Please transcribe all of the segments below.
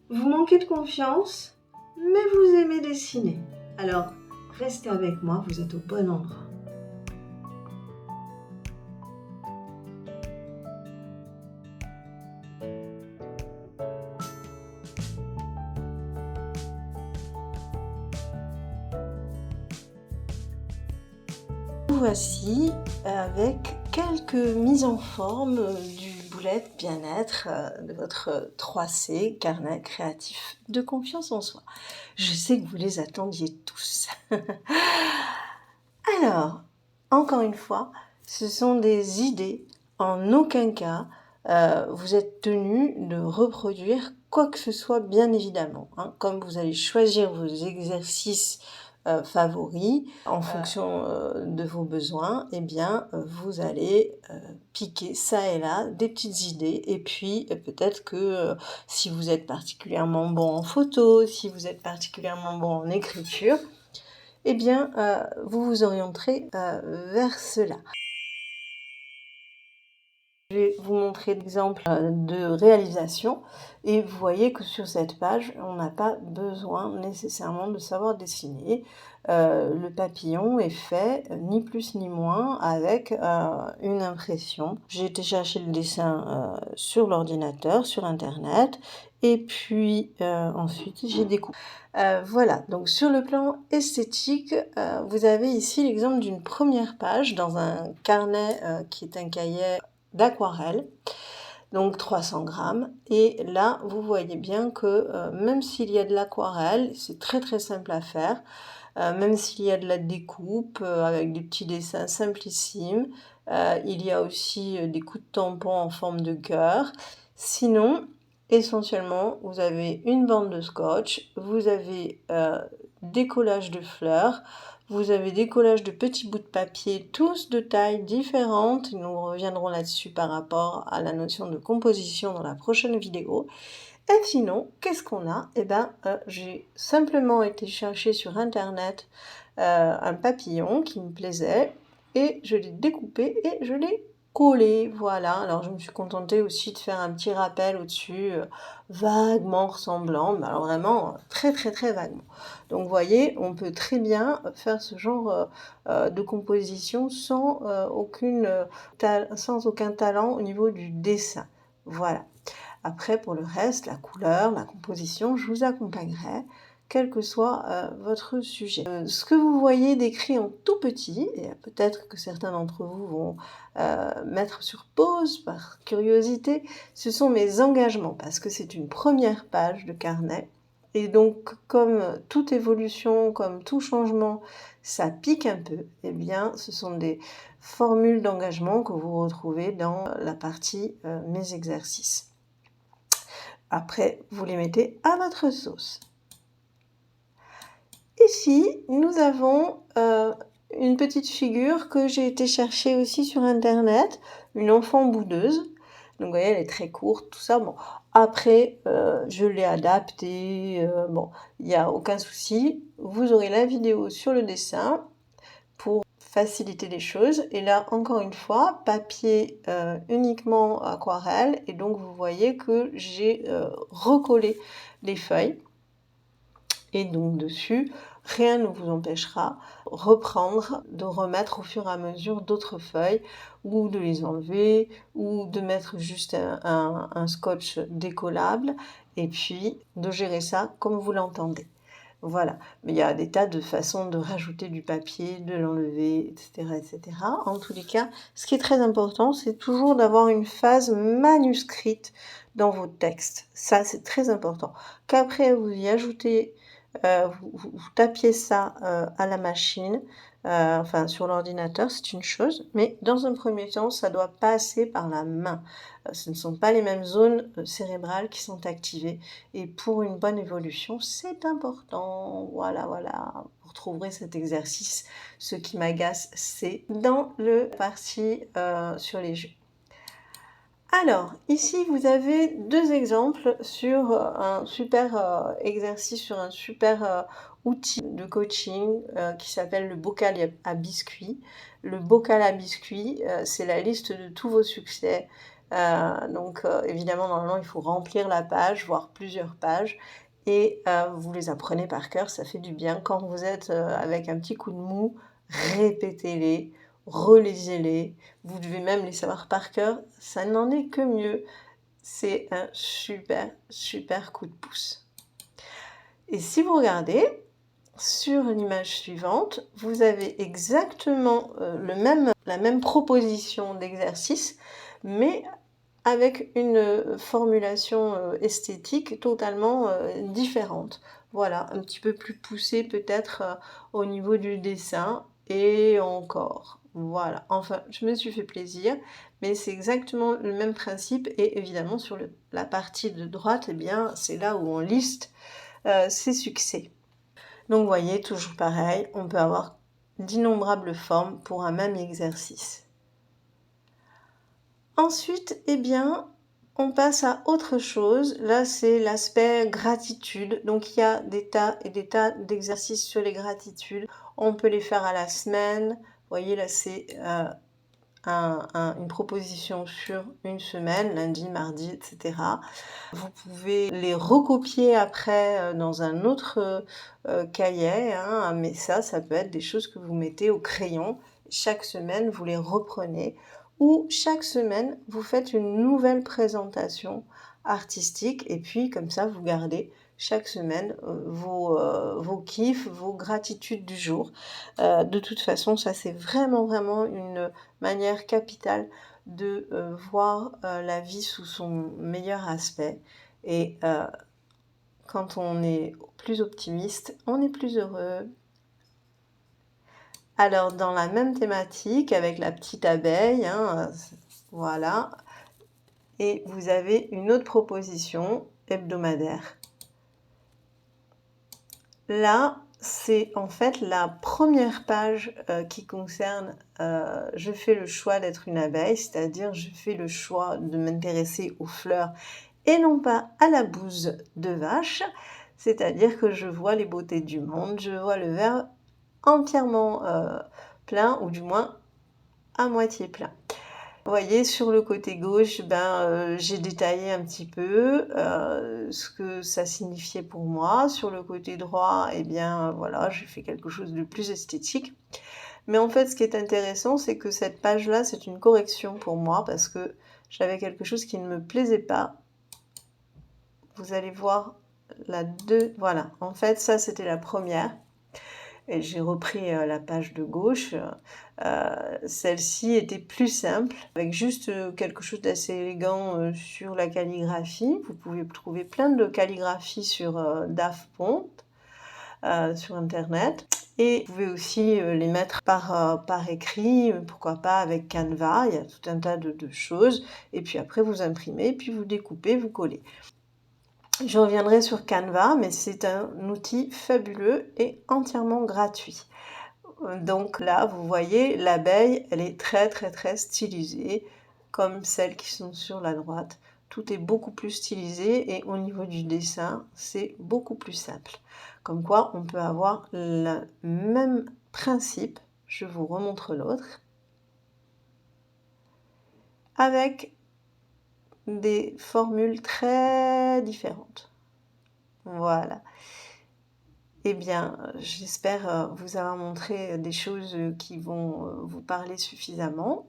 Vous manquez de confiance, mais vous aimez dessiner. Alors, restez avec moi, vous êtes au bon endroit. Voici avec quelques mises en forme du bullet bien-être de votre 3C, carnet créatif de confiance en soi. Je sais que vous les attendiez tous. Alors, encore une fois, ce sont des idées. En aucun cas, vous êtes tenu de reproduire quoi que ce soit, bien évidemment. Comme vous allez choisir vos exercices favoris en fonction de vos besoins, eh bien, vous allez piquer ça et là des petites idées. Et puis, peut-être que si vous êtes particulièrement bon en photo, si vous êtes particulièrement bon en écriture, eh bien, vous vous orienterez vers cela. Je vais vous montrer l'exemple de réalisation et vous voyez que sur cette page, on n'a pas besoin nécessairement de savoir dessiner. Le papillon est fait ni plus ni moins avec une impression. J'ai été chercher le dessin sur l'ordinateur, sur internet, et puis ensuite j'ai découpé. Voilà, donc sur le plan esthétique, vous avez ici l'exemple d'une première page dans un carnet qui est un cahier d'aquarelle, donc 300 grammes. Et là, vous voyez bien que même s'il y a de l'aquarelle, c'est très très simple à faire. Même s'il y a de la découpe avec des petits dessins simplissimes, il y a aussi des coups de tampon en forme de cœur. Sinon, essentiellement, vous avez une bande de scotch, vous avez des collages de fleurs, vous avez des collages de petits bouts de papier, tous de tailles différentes. Nous reviendrons là-dessus par rapport à la notion de composition dans la prochaine vidéo. Et sinon, qu'est-ce qu'on a? Eh bien, j'ai simplement été chercher sur internet un papillon qui me plaisait et je l'ai découpé et je l'ai collé. Voilà, alors je me suis contentée aussi de faire un petit rappel au-dessus, vaguement ressemblant, mais alors vraiment très très très vaguement. Donc vous voyez, on peut très bien faire ce genre de composition sans aucun talent au niveau du dessin. Voilà. Après, pour le reste, la couleur, la composition, je vous accompagnerai, quel que soit votre sujet. Ce que vous voyez décrit en tout petit, et peut-être que certains d'entre vous vont mettre sur pause par curiosité, ce sont mes engagements, parce que c'est une première page de carnet. Et donc, comme toute évolution, comme tout changement, ça pique un peu, eh bien, ce sont des formules d'engagement que vous retrouvez dans la partie mes exercices. Après, vous les mettez à votre sauce. Ici, nous avons une petite figure que j'ai été chercher aussi sur internet, une enfant boudeuse. Donc vous voyez, elle est très courte, tout ça. Bon, après, je l'ai adaptée. Bon, il n'y a aucun souci. Vous aurez la vidéo sur le dessin pour faciliter les choses. Et là, encore une fois, papier uniquement aquarelle. Et donc, vous voyez que j'ai recollé les feuilles. Et donc, dessus, rien ne vous empêchera de remettre au fur et à mesure d'autres feuilles, ou de les enlever, ou de mettre juste un scotch décollable, et puis de gérer ça comme vous l'entendez. Voilà, mais il y a des tas de façons de rajouter du papier, de l'enlever, etc., etc. En tous les cas, ce qui est très important, c'est toujours d'avoir une phase manuscrite dans vos textes. Ça, c'est très important. Qu'après, vous y ajoutez, vous tapiez ça à la machine, enfin sur l'ordinateur, c'est une chose, mais dans un premier temps, ça doit passer par la main. Ce ne sont pas les mêmes zones cérébrales qui sont activées. Et pour une bonne évolution, c'est important. Voilà, voilà. Vous retrouverez cet exercice. Ce qui m'agace, c'est dans le parti sur les jeux. Alors, ici, vous avez deux exemples sur un super exercice, sur un super outil de coaching qui s'appelle le bocal à biscuits. Le bocal à biscuits, c'est la liste de tous vos succès Évidemment, normalement, il faut remplir la page, voire plusieurs pages et vous les apprenez par cœur, ça fait du bien. Quand vous êtes, avec un petit coup de mou, répétez-les, relisez-les. Vous devez même les savoir par cœur, ça n'en est que mieux. C'est un super, super coup de pouce. Et si vous regardez, sur l'image suivante, vous avez exactement, la même proposition d'exercice, mais avec une formulation, esthétique totalement, différente. Voilà, un petit peu plus poussée peut-être, au niveau du dessin et encore. Voilà, enfin, je me suis fait plaisir, mais c'est exactement le même principe et évidemment sur la partie de droite, eh bien, c'est là où on liste, ses succès. Donc vous voyez, toujours pareil, on peut avoir d'innombrables formes pour un même exercice. Ensuite, eh bien, on passe à autre chose. Là, c'est l'aspect gratitude. Donc, il y a des tas et des tas d'exercices sur les gratitudes. On peut les faire à la semaine. Vous voyez, là, c'est une proposition sur une semaine, lundi, mardi, etc. Vous pouvez les recopier après dans un autre cahier, hein, mais ça peut être des choses que vous mettez au crayon. Chaque semaine, vous les reprenez ou chaque semaine, vous faites une nouvelle présentation artistique et puis comme ça, vous gardez chaque semaine vos kiffs, vos gratitudes du jour. De toute façon, ça c'est vraiment, vraiment une manière capitale de voir la vie sous son meilleur aspect. Et quand on est plus optimiste, on est plus heureux. Alors, dans la même thématique, avec la petite abeille, hein, voilà, et vous avez une autre proposition hebdomadaire. Là, c'est en fait la première page qui concerne je fais le choix d'être une abeille, c'est-à-dire je fais le choix de m'intéresser aux fleurs et non pas à la bouse de vache, c'est-à-dire que je vois les beautés du monde, je vois le verre entièrement plein ou du moins à moitié plein. Vous voyez, sur le côté gauche, j'ai détaillé un petit peu ce que ça signifiait pour moi. Sur le côté droit, eh bien, voilà, j'ai fait quelque chose de plus esthétique. Mais en fait, ce qui est intéressant, c'est que cette page-là, c'est une correction pour moi parce que j'avais quelque chose qui ne me plaisait pas. Vous allez voir la 2. Voilà, en fait, ça, c'était la première. Et j'ai repris la page de gauche. Celle-ci était plus simple, avec juste quelque chose d'assez élégant sur la calligraphie. Vous pouvez trouver plein de calligraphies sur DAF Font, sur Internet. Et vous pouvez aussi les mettre par écrit, pourquoi pas avec Canva, il y a tout un tas de choses. Et puis après, vous imprimez, puis vous découpez, vous collez. Je reviendrai sur Canva, mais c'est un outil fabuleux et entièrement gratuit. Donc là, vous voyez, l'abeille, elle est très très très stylisée, comme celles qui sont sur la droite. Tout est beaucoup plus stylisé et au niveau du dessin, c'est beaucoup plus simple. Comme quoi, on peut avoir le même principe, je vous remontre l'autre, avec des formules très différentes. Voilà. Eh bien, j'espère vous avoir montré des choses qui vont vous parler suffisamment.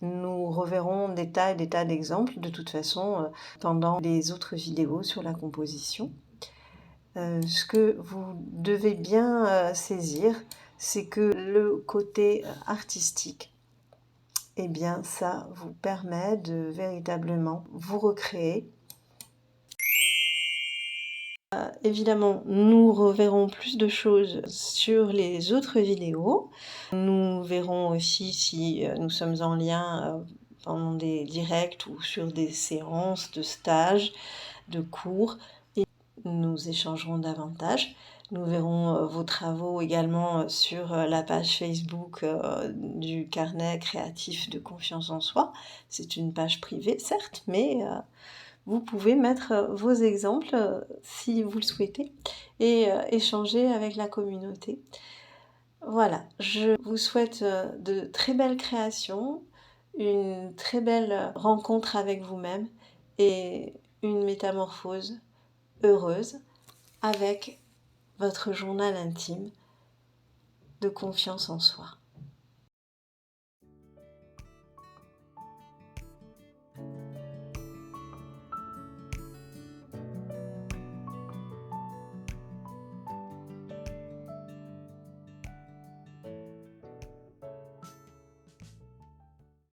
Nous reverrons des tas et des tas d'exemples de toute façon pendant les autres vidéos sur la composition. Ce que vous devez bien saisir, c'est que le côté artistique, eh bien ça vous permet de véritablement vous recréer. Évidemment, nous reverrons plus de choses sur les autres vidéos. Nous verrons aussi si nous sommes en lien pendant des directs ou sur des séances de stages, de cours, et nous échangerons davantage. Nous verrons vos travaux également sur la page Facebook du carnet créatif de confiance en soi. C'est une page privée, certes, mais vous pouvez mettre vos exemples si vous le souhaitez et échanger avec la communauté. Voilà, je vous souhaite de très belles créations, une très belle rencontre avec vous-même et une métamorphose heureuse avec votre journal intime de confiance en soi.